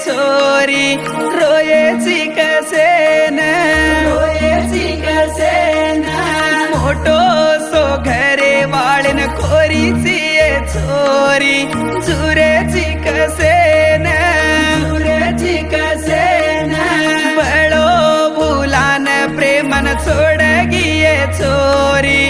छोरी रोयेची कसेन मोठो सो घरे वाळन खोरीची ये छोरी जुरेची कसेन बळो भुलान प्रेमन छोड गिये छोरी